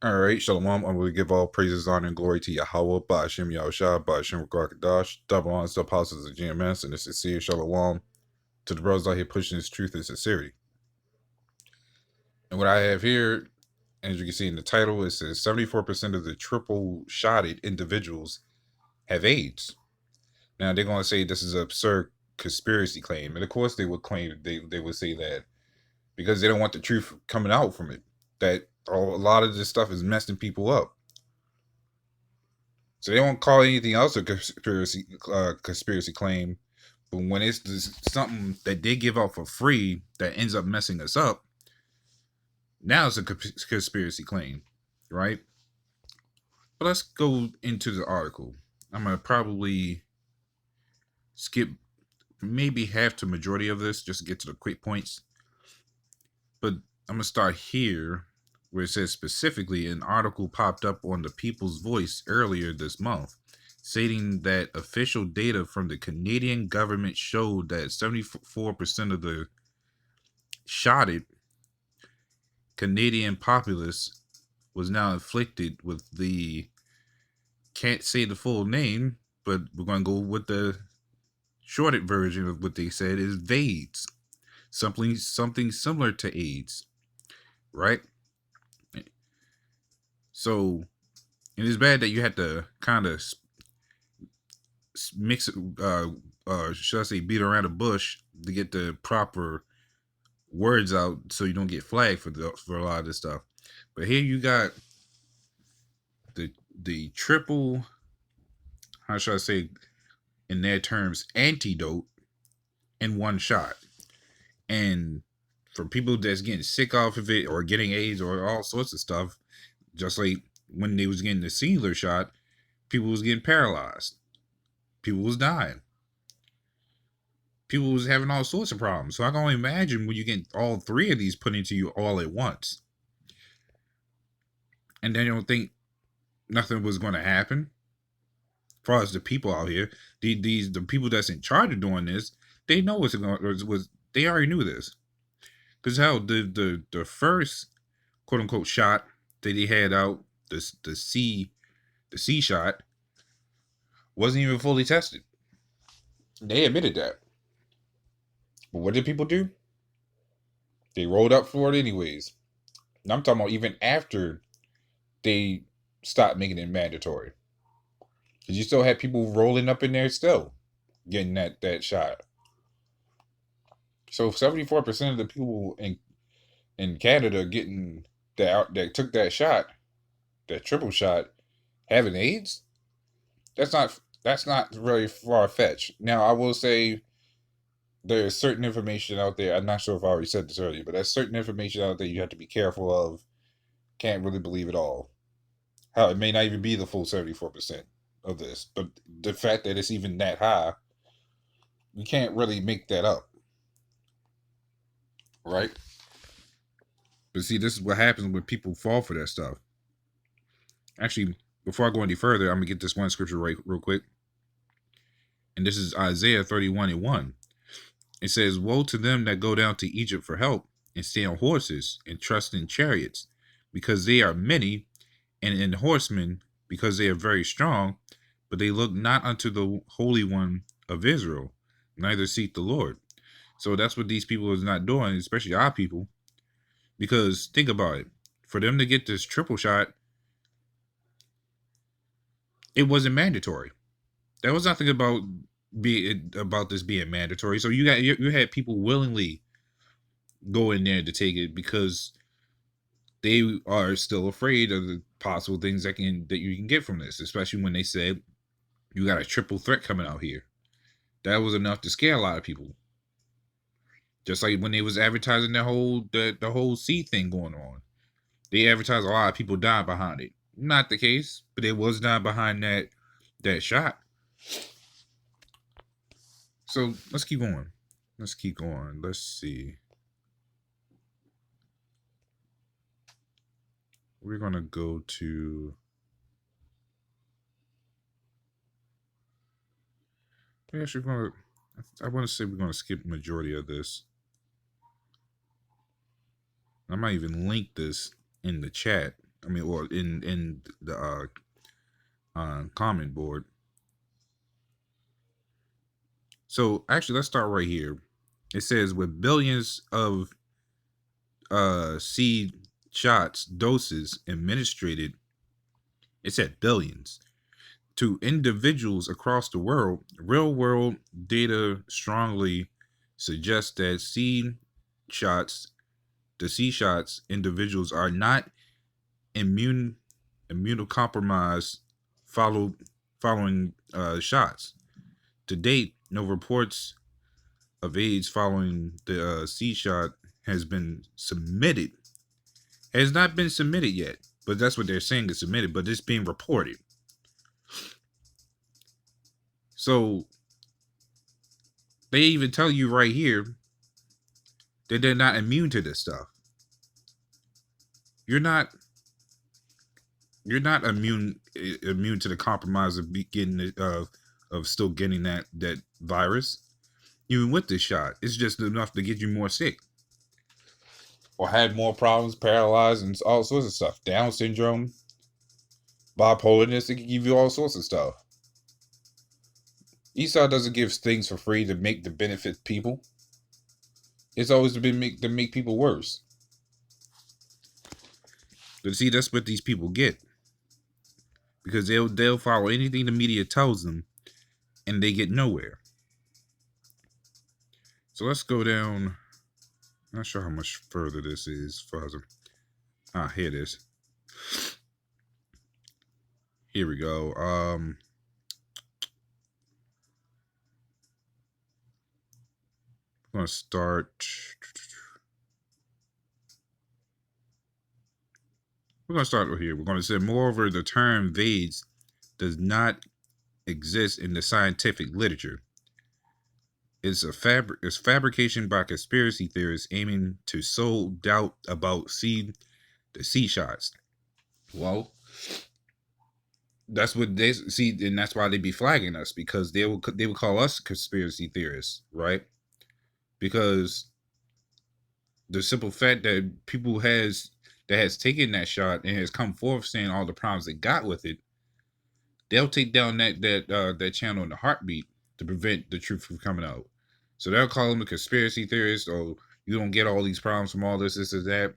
All right, Shalom. I will give all praises, honor, and glory to Yahweh, Ba'ashem Yahushua, Ba'ashem Rakadash, double honors to the apostles of GMS, and the sincere Shalom to the brothers out here pushing this truth and sincerity. And what I have here, as you can see in the title, it says 74% of the triple-shotted individuals have AIDS. Now, they're going to say this is an absurd conspiracy claim. And of course they would claim, they would say that because they don't want the truth coming out from it, that a lot of this stuff is messing people up. So they won't call anything else a conspiracy claim, but when it's something that they give out for free that ends up messing us up, now it's a conspiracy claim, right? But let's go into the article. I'm gonna probably skip maybe half to majority of this just to get to the quick points. But I'm gonna start here where it says specifically an article popped up on the People's Voice earlier this month, stating that official data from the Canadian government showed that 74% of the shotted Canadian populace was now inflicted with the, can't say the full name, but we're going to go with the shorted version of what they said is VAIDS, something similar to AIDS, right? So, and it's bad that you had to kind of mix it, should I say, beat around the bush to get the proper words out so you don't get flagged for a lot of this stuff. But here you got the triple, how should I say, in their terms, antidote in one shot. And for people that's getting sick off of it or getting AIDS or all sorts of stuff, just like when they was getting the singular shot, people was getting paralyzed. People was dying. People was having all sorts of problems. So I can only imagine when you get all three of these put into you all at once. And then you don't think nothing was going to happen. As far as the people out here, the people that's in charge of doing this, they know what's going on. They already knew this. Because how the first quote unquote shot that he had out, the C shot, wasn't even fully tested. They admitted that. But what did people do? They rolled up for it anyways. And I'm talking about even after they stopped making it mandatory. Because you still had people rolling up in there still getting that shot. So 74% of the people in Canada getting that took that shot, that triple shot, having AIDS, that's not really far fetched. Now I will say there's certain information out there. I'm not sure if I already said this earlier, but there's certain information out there you have to be careful of. Can't really believe it all. How it may not even be the full 74% of this, but the fact that it's even that high, you can't really make that up, right? But see, this is what happens when people fall for that stuff. Actually, before I go any further, I'm gonna get this one scripture right real quick, and this is Isaiah 31:1. It says, "Woe to them that go down to Egypt for help, and stay on horses, and trust in chariots, because they are many, and in horsemen, because they are very strong, but they look not unto the Holy One of Israel, neither seek the Lord." So that's what these people is not doing, especially our people. Because think about it. For them to get this triple shot, it wasn't mandatory. There was nothing about this being mandatory. So you had people willingly go in there to take it because they are still afraid of the possible things that you can get from this, especially when they said you got a triple threat coming out here. That was enough to scare a lot of people. Just like when they was advertising the whole C thing going on. They advertised a lot of people died behind it. Not the case, but it was not behind that shot. So let's keep going. Let's see. We're gonna go to. Actually, I want to say we're gonna skip the majority of this. I might even link this in the chat I mean, or in the comment board. So actually, let's start right here. It says with billions of seed shots doses administered, it said billions to individuals across the world. Real world data strongly suggests that shots, the seed shots individuals are not immunocompromised following shots. To date, no reports of AIDS following the C shot has been submitted. Has not been submitted yet, but that's what they're saying is submitted. But it's being reported. So they even tell you right here that they're not immune to this stuff. You're not. You're not immune to the compromise of getting of still getting that virus. Even with this shot, it's just enough to get you more sick or had more problems, paralyzed, and all sorts of stuff. Down syndrome, bipolarness, it can give you all sorts of stuff. Esau doesn't give things for free to benefit people. It's always to make people worse. But see, that's what these people get. Because they'll follow anything the media tells them and they get nowhere. So let's go down. I'm not sure how much further this is. Further. Here it is. Here we go. I'm gonna start. We're gonna start here. We're gonna say, moreover, the term AIDS does not exist in the scientific literature. It's fabrication by conspiracy theorists aiming to sow doubt about the C shots. Well, that's what they see, and that's why they be flagging us, because they would call us conspiracy theorists, right? Because the simple fact that people has taken that shot and has come forth saying all the problems they got with it, they'll take down that channel in a heartbeat to prevent the truth from coming out. So they'll call them a conspiracy theorist, or you don't get all these problems from all this, or that.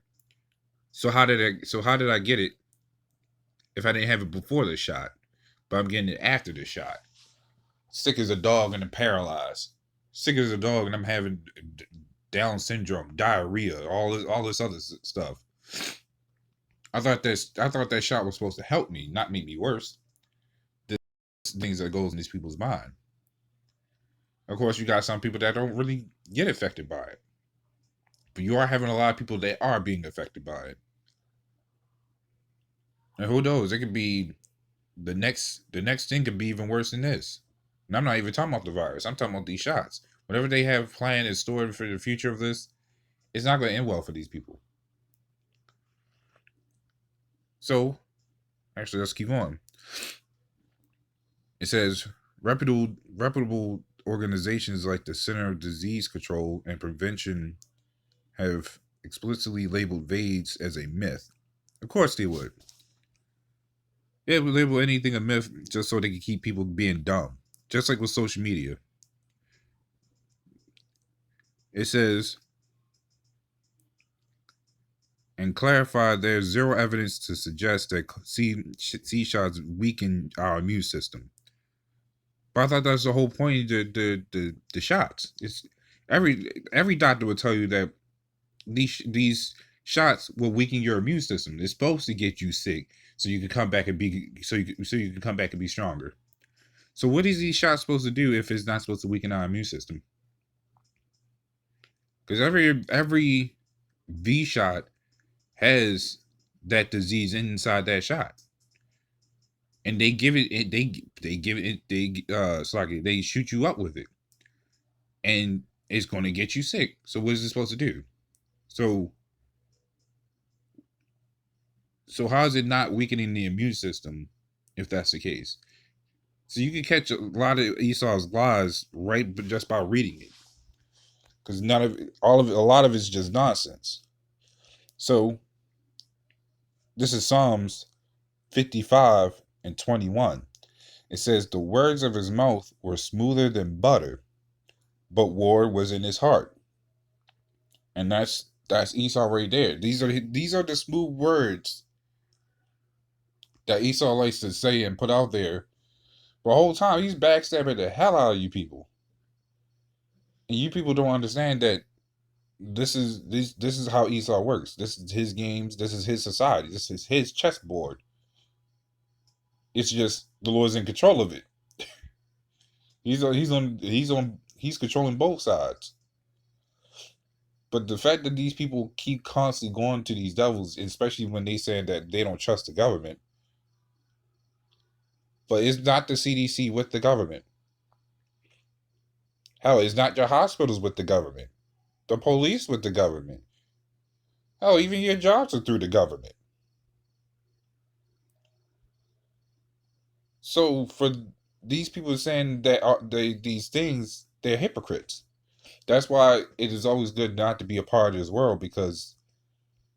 So how did I get it if I didn't have it before the shot? But I'm getting it after the shot. Sick as a dog and I'm paralyzed. Sick as a dog and I'm having Down syndrome, diarrhea, all this other stuff. I thought that shot was supposed to help me, not make me worse. This things that goes in these people's mind. Of course, you got some people that don't really get affected by it, but you are having a lot of people that are being affected by it. And who knows? It could be the next thing could be even worse than this. And I'm not even talking about the virus. I'm talking about these shots. Whatever they have planned and stored for the future of this, it's not going to end well for these people. So, actually, let's keep on. It says reputable organizations like the Center of Disease Control and Prevention have explicitly labeled AIDS as a myth. Of course they would. They would label anything a myth just so they can keep people being dumb. Just like with social media. It says, and clarify, there's zero evidence to suggest that C shots weaken our immune system. But I thought that's the whole point of the shots. It's every doctor will tell you that these shots will weaken your immune system. It's supposed to get you sick so you can come back and be you can come back and be stronger. So what is these shots supposed to do if it's not supposed to weaken our immune system? Because every V shot has that disease inside that shot, and they give it. They shoot you up with it, and it's going to get you sick. So what is it supposed to do? So how is it not weakening the immune system if that's the case? So you can catch a lot of Esau's lies right just by reading it, because a lot of it's just nonsense. So This is Psalms 55 and 21. It says, "The words of his mouth were smoother than butter, but war was in his heart." And that's Esau right there. These are the smooth words that Esau likes to say and put out there. But the whole time he's backstabbing the hell out of you people. And you people don't understand that this is how Esau works. This is his games, this is his society, this is his chessboard. It's just the Lord's in control of it. He's controlling both sides. But the fact that these people keep constantly going to these devils, especially when they say that they don't trust the government, but it's not the CDC with the government. Hell, it's not your hospitals with the government, the police with the government. Hell, even your jobs are through the government. So for these people saying that these things, they're hypocrites. That's why it is always good not to be a part of this world, because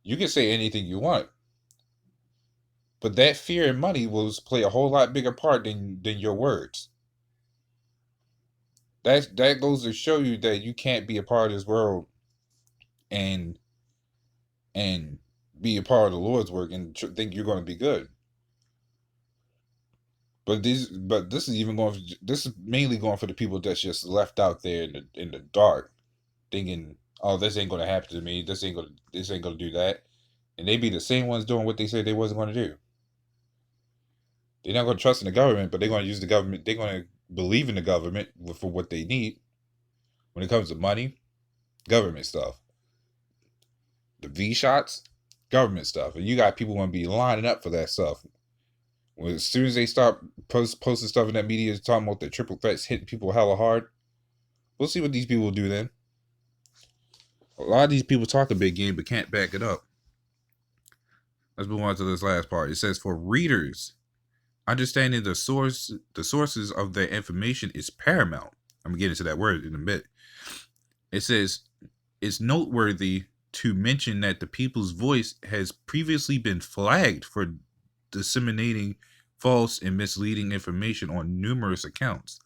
you can say anything you want, but that fear and money will play a whole lot bigger part than your words. That goes to show you that you can't be a part of this world and and be a part of the Lord's work and think you're going to be good. But this is even going. This is mainly going for the people that's just left out there in the dark, thinking, "Oh, this ain't going to happen to me. This ain't going to do that," and they be the same ones doing what they said they wasn't going to do. They're not going to trust in the government, but they're going to use the government. They're going to believe in the government for what they need. When it comes to money, government stuff. The V shots, government stuff. And you got people going to be lining up for that stuff. When, as soon as they start posting stuff in that media talking about the triple threats hitting people hella hard, we'll see what these people will do then. A lot of these people talk a big game but can't back it up. Let's move on to this last part. It says, "For readers, understanding the sources of their information is paramount." I'm gonna get into that word in a bit. It says, "It's noteworthy to mention that the People's Voice has previously been flagged for disseminating false and misleading information on numerous accounts.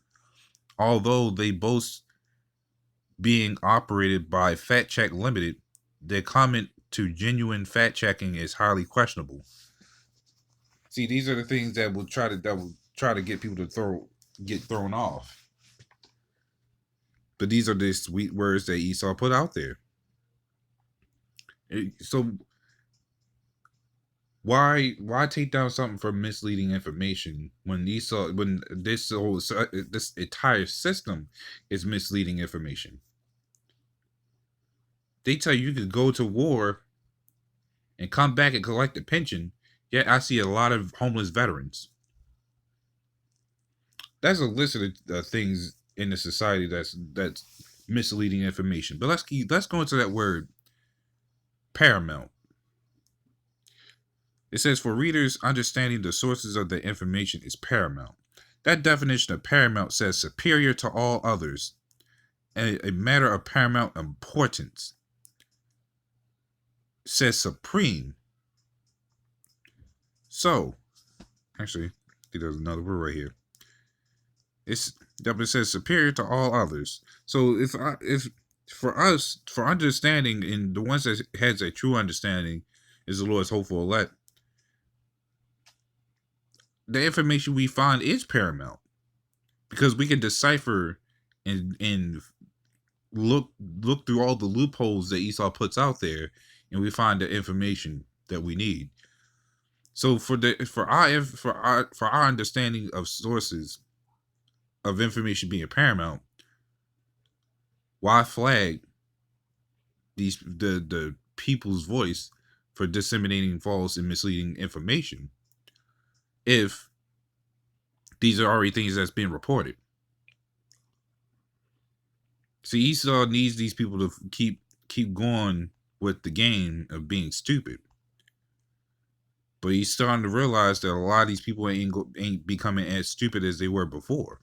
Although they boast being operated by Fact Check Limited, their comment to genuine fact checking is highly questionable." See, these are the things that will try to get people to get thrown off. But these are the sweet words that Esau put out there. So why take down something for misleading information when this entire system is misleading information? They tell you could go to war and come back and collect a pension, yet I see a lot of homeless veterans. That's a list of things in the society that's misleading information. But let's go into that word, paramount. It says, "For readers, understanding the sources of the information is paramount." That definition of paramount says superior to all others, a matter of paramount importance. It says supreme. So, actually, I think there's another word right here. It says superior to all others. So if for understanding, and the ones that has a true understanding is the Lord's hopeful elect, the information we find is paramount, because we can decipher and look through all the loopholes that Esau puts out there, and we find the information that we need. So for our understanding of sources of information being paramount, why flag the People's Voice for disseminating false and misleading information if these are already things that's being reported? See, Esau needs these people to keep going with the game of being stupid, but he's starting to realize that a lot of these people ain't becoming as stupid as they were before.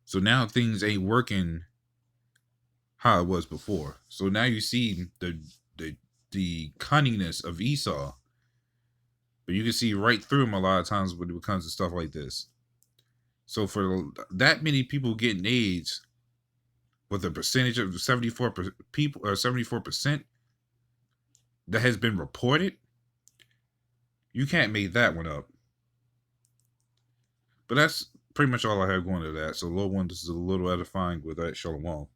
So now things ain't working how it was before. So now you see the the cunningness of Esau. But you can see right through him a lot of times when it comes to stuff like this. So for that many people getting AIDS, with a percentage of 74% people, or 74% that has been reported, you can't make that one up. But that's pretty much all I have going to that. So, little one, this is a little edifying with that. Shalom.